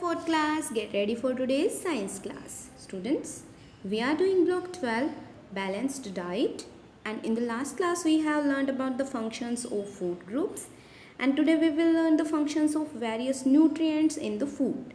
fourth class, get ready for today's science class. Students, we are doing block 12, balanced diet, and in the last class we have learned about the functions of food groups, and today we will learn the functions of various nutrients in the food.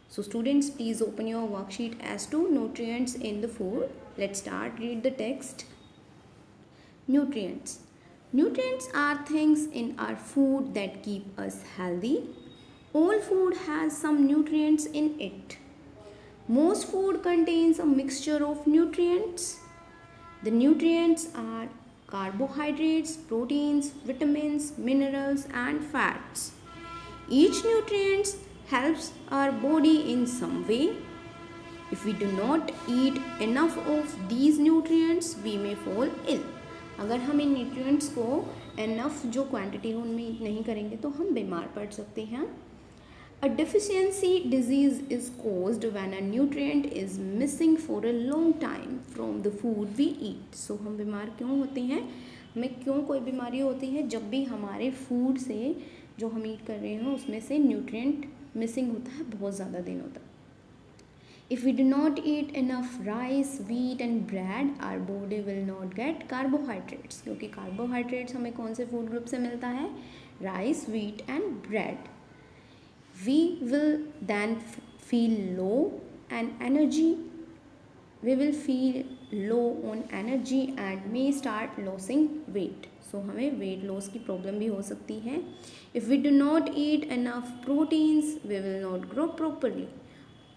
So students, please open your worksheet as to nutrients in the food. Let's start. Read the text. Nutrients. Nutrients are things in our food that keep us healthy. All food has some nutrients in it. Most food contains a mixture of nutrients. The nutrients are carbohydrates, proteins, vitamins, minerals, and fats. Each nutrient helps our body in some way. If we do not eat enough of these nutrients, we may fall ill. अगर हम इन nutrients को enough जो quantity उनमें नहीं करेंगे तो हम बीमार पड़ सकते हैं. A deficiency disease is caused when a nutrient is missing for a long time from the food we eat. So हम बीमार क्यों होते हैं, हमें क्यों कोई बीमारी होती है, जब भी हमारे फूड से जो हम ईट कर रहे हैं उसमें से न्यूट्रिएंट मिसिंग होता है, बहुत ज़्यादा दिन होता है. If we do not eat enough rice, wheat and bread, our body will not get carbohydrates. क्योंकि carbohydrates हमें कौन से food group से मिलता है, rice, wheat and bread. We will then feel low and energy. We will feel low on energy and may start losing weight. So हमें weight loss की problem भी हो सकती है. If we do not eat enough proteins, we will not grow properly.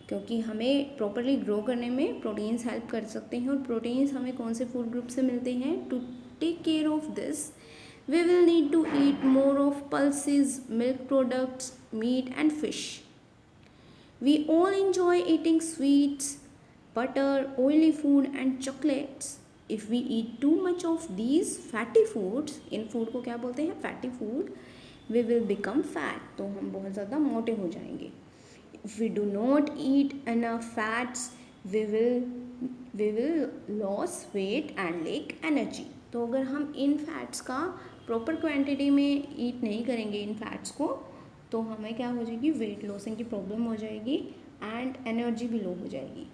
क्योंकि हमें properly grow करने में प्रोटीन्स हेल्प कर सकते हैं, और प्रोटीन्स हमें कौन से फूड ग्रुप से मिलते हैं. To take care of this we will need to eat more of pulses, milk products, meat and fish. We all enjoy eating sweets, butter, oily food and chocolates. If we eat too much of these fatty foods, इन food को क्या बोलते हैं, fatty food, we will become fat. तो हम बहुत ज़्यादा मोटे हो जाएंगे. If we do not eat enough fats, we will lose weight and lack energy. तो अगर हम इन फैट्स का प्रॉपर क्वांटिटी में ईट नहीं करेंगे इन फैट्स को, तो हमें क्या हो जाएगी, वेट लॉसिंग की प्रॉब्लम हो जाएगी एंड एनर्जी भी लो हो जाएगी.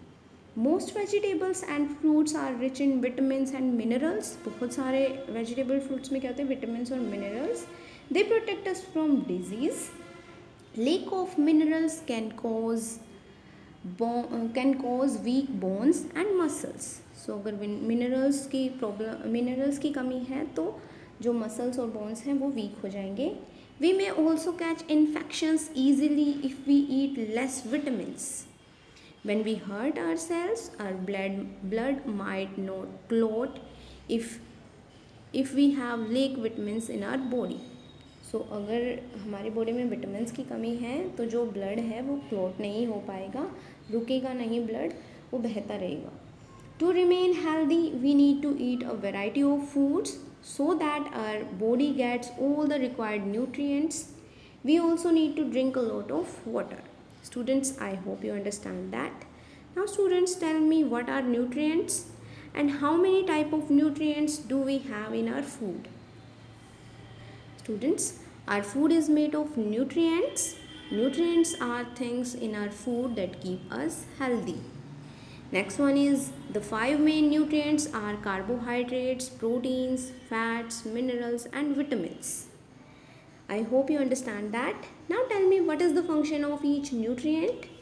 Most vegetables and fruits are rich in vitamins and minerals. बहुत सारे वेजिटेबल फ्रूट्स में क्या होते हैं, विटामिन्स और minerals. They protect us from disease. Lack of minerals can cause weak bones and muscles. So अगर मिनरल्स की कमी है तो जो मसल्स और बोन्स हैं वो वीक हो जाएंगे. We may also catch infections easily if we eat less vitamins. When we hurt ourselves, our blood might not clot if we have lack vitamins in our body. सो अगर हमारी body में vitamins की कमी है तो जो ब्लड है वो क्लॉट नहीं हो पाएगा, रुकेगा नहीं ब्लड, वो बहता रहेगा. To remain healthy we need to eat a variety of foods so that our body gets all the required nutrients. We also need to drink a lot of water. Students, I hope you understand that. Now students, tell me what are nutrients and how many type of nutrients do we have in our food. Students, our food is made of nutrients. Nutrients are things in our food that keep us healthy. Next one is the 5 main nutrients are carbohydrates, proteins, fats, minerals and vitamins. I hope you understand that. Now tell me, what is the function of each nutrient?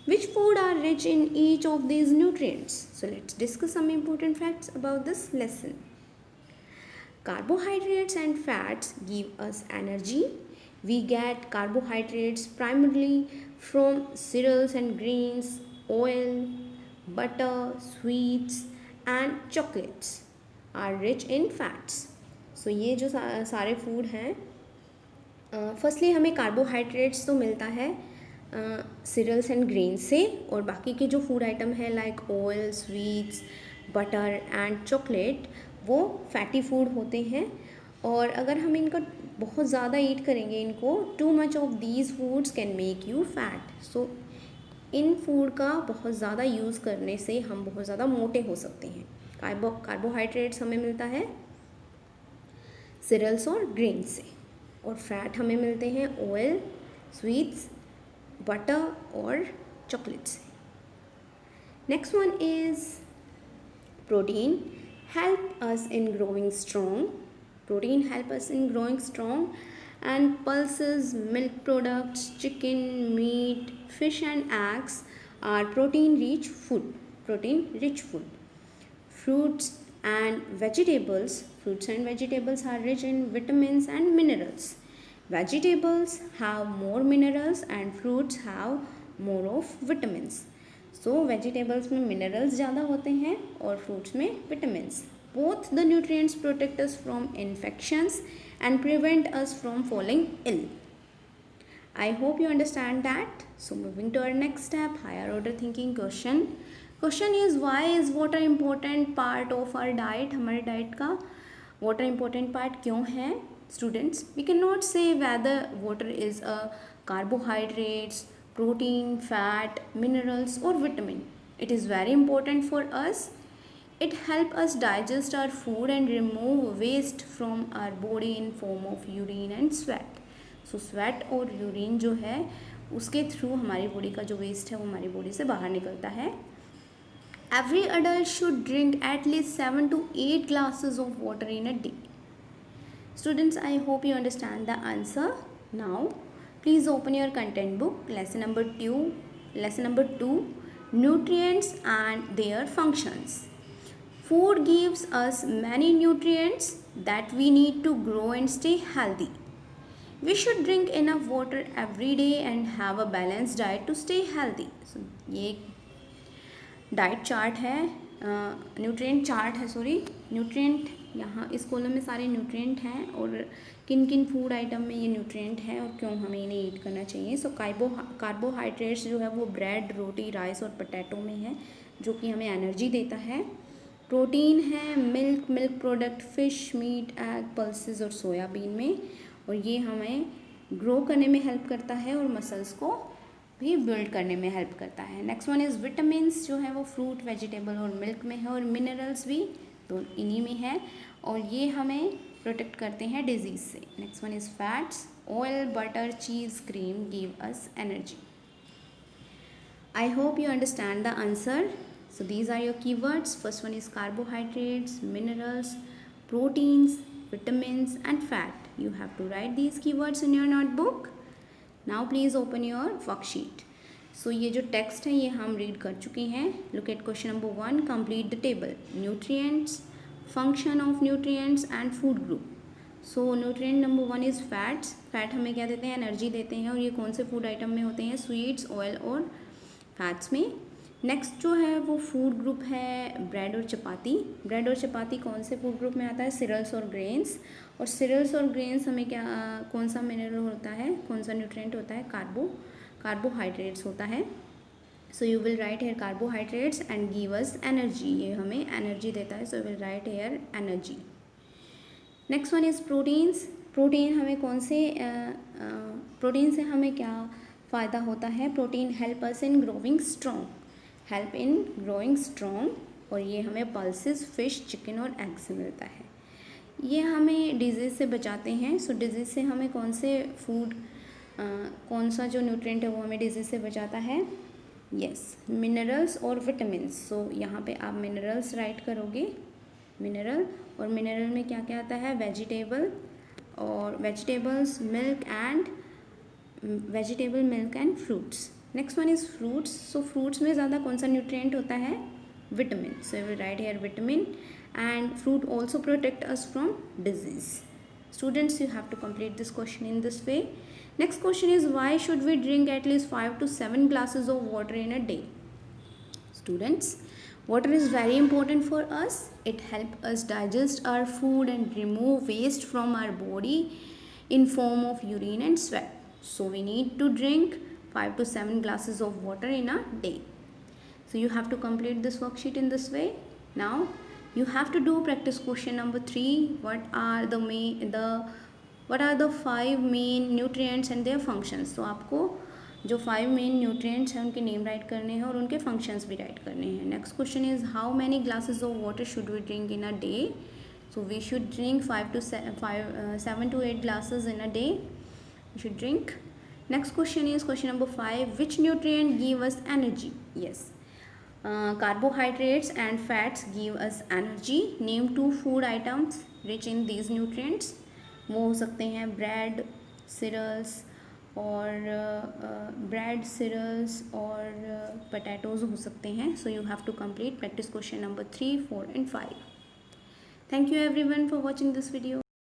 Which food are rich in each of these nutrients? So let's discuss some important facts about this lesson. Carbohydrates and fats give us energy. We get carbohydrates primarily from cereals and grains, oil, butter, sweets and chocolates are rich in fats. So ये जो सारे food हैं, firstly हमें carbohydrates तो मिलता है serials and grains से, और बाकी के जो फूड आइटम है like oil, sweets, butter and chocolate, वो फैटी फूड होते हैं. और अगर हम इनका बहुत ज़्यादा ईट करेंगे इनको, to much of these foods can make you fat. So in food का बहुत ज़्यादा यूज़ करने से हम बहुत ज़्यादा मोटे हो सकते हैं. कार्बोहाइड्रेट्स हमें मिलता है सीरियल्स और ग्रेन से, और फैट हमें मिलते हैं oil, sweets butter or chocolates. Next one is protein help us in growing strong. Protein help us in growing strong, and pulses, milk products, chicken, meat, fish and eggs are protein rich food. Protein rich food. Fruits and vegetables. Fruits and vegetables are rich in vitamins and minerals. Vegetables have more minerals and fruits have more of vitamins. So vegetables में minerals ज़्यादा होते हैं और fruits में vitamins. Both the nutrients protect us from infections and prevent us from falling ill. I hope you understand that. So moving to our next step, higher order thinking question. Question is, why is water important part of our diet? हमारे diet का water important part क्यों है? Students, we cannot say whether water is a carbohydrates, protein, fat, minerals or vitamin. It is very important for us. It helps us digest our food and remove waste from our body in form of urine and sweat. So sweat और urine जो है उसके through हमारी body का जो waste है वो हमारी बॉडी से बाहर निकलता है. Every adult should drink at least 7 to 8 glasses of water in a day. Students, I hope you understand the answer. Now please open your content book. Lesson number 2 nutrients and their functions. Food gives us many nutrients that we need to grow and stay healthy. We should drink enough water every day and have a balanced diet to stay healthy. So ये diet chart है, nutrient chart है, nutrient यहाँ इस column में सारे nutrient हैं और किन किन फूड आइटम में ये न्यूट्रिएंट है और क्यों हमें इन्हें ईट करना चाहिए. सो कार्बोहाइड्रेट्स जो है वो ब्रेड, रोटी, राइस और पोटैटो में है जो कि हमें एनर्जी देता है. प्रोटीन है milk product, fish, meat, egg, pulses और सोयाबीन में, और ये हमें ग्रो करने में हेल्प करता है और मसल्स को भी बिल्ड करने में हेल्प करता है. नेक्स्ट वन इज़ विटामिन्स जो है वो फ्रूट, वेजिटेबल और मिल्क में है, और मिनरल्स भी तो इन्हीं में है और ये हमें प्रोटेक्ट करते हैं डिजीज़ से. Next one is fats. Oil, butter, cheese, cream give us energy. I hope you understand the answer. So these are your keywords. First one is carbohydrates, minerals, proteins, vitamins and fat. You have to write these keywords in your notebook. Now please open your worksheet. So ये जो text है ये हम read कर चुके हैं. Look at question number 1. Complete the table. Nutrients, function of nutrients and food group. So nutrient number 1 is fats. Fat हमें क्या देते हैं? एनर्जी देते हैं, और ये कौन से फूड आइटम में होते हैं? स्वीट्स, ऑयल और फैट्स में. नेक्स्ट जो है वो फूड ग्रुप है ब्रेड और चपाती. ब्रेड और चपाती कौन से फूड ग्रुप में आता है? सीरियल्स और ग्रेन्स. और सीरियल्स और ग्रेन्स हमें क्या कौन सा मिनरल होता है, कौन सा न्यूट्रिएंट होता है? कार्बोहाइड्रेट्स होता है. So you will write here carbohydrates and give us energy. ये हमें एनर्जी देता है, so you will write here energy. Next one is proteins. Protein हमें कौन से प्रोटीन से हमें क्या फ़ायदा होता है? Protein help us in growing strong. Help in growing strong. और ये हमें पल्सेस, फिश, चिकन और एग से मिलता है. ये हमें डिजीज़ से बचाते हैं. सो डिजीज़ से हमें कौन से फूड कौन सा जो न्यूट्रिएंट है वो हमें डिजीज़ से बचाता है? यस, मिनरल्स और विटामिन्स. सो यहाँ पे आप मिनरल्स राइट करोगे, मिनरल. और मिनरल में क्या क्या आता है? Vegetables, milk and fruits. Next one is fruits. So fruits में ज़्यादा कौन सा न्यूट्रिएंट होता है? Vitamin. So you will write here vitamin. And fruit also protect us from disease. Students, you have to complete this question in this way. Next question is, why should we drink at least 5 to 7 glasses of water in a day? Students, water is very important for us. It helps us digest our food and remove waste from our body in form of urine and sweat. So we need to drink 5 to 7 glasses of water in a day. So you have to complete this worksheet in this way. Now you have to do practice question number 3. What are the 5 main nutrients and their functions? So आपको जो 5 main nutrients हैं उनके name right करने हैं और उनके functions भी write करने हैं. Next question is, how many glasses of water should we drink in a day? So we should drink 7 to 8 glasses in a day. We should drink. Next question is question number 5. Which nutrient give us energy? Yes. Carbohydrates and fats give us energy. Name 2 food items rich in these nutrients. वो हो सकते हैं bread, cereals और bread cereals और potatoes हो सकते हैं. So you have to complete practice question number 3, 4 and 5. Thank you everyone for watching this video.